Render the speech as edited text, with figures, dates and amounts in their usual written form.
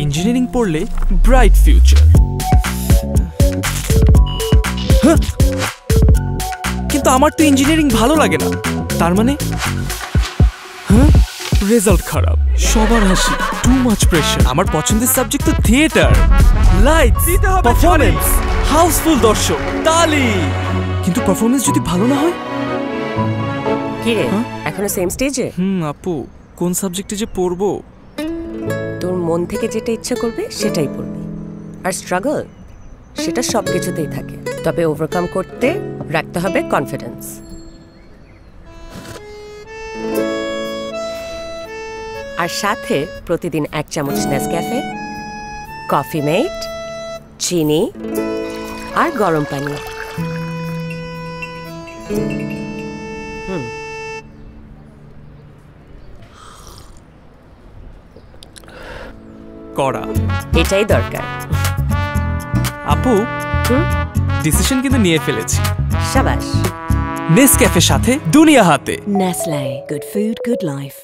Engineering পড়লে bright future, কিন্তু আমার তো ইঞ্জিনিয়ারিং ভালো লাগে না। তার মানে রেজাল্ট খারাপ, সবার হাসি, টু মাচ প্রেশার। আমার পছন্দের সাবজেক্ট তো থিয়েটার, লাইটস, পারফরম্যান্স, হাউসফুল দর্শক, তালি। কিন্তু পারফরম্যান্স যদি ভালো না হয়? কি রে, এখনো সেম স্টেজে? আপু, কোন সাবজেক্টে যে পড়বো? তোর মন থেকে যেটা ইচ্ছা করবে সেটাই পড়বি। আর স্ট্রাগল সেটা সব কিছুতেই থাকে, তবে ওভারকাম করতে রাখতে হবে কনফিডেন্স। আর সাথে প্রতিদিন 1 চামচ নেসক্যাফে, কফি মেট, চিনি আর গরম পানি। করা এটাই দরকার। আপু, ডিসিশন কিন্তু নিয়ে ফেলেছি। শাবাশ। নেসক্যাফের সাথে দুনিয়া হাতে। Nestle, good food, good life.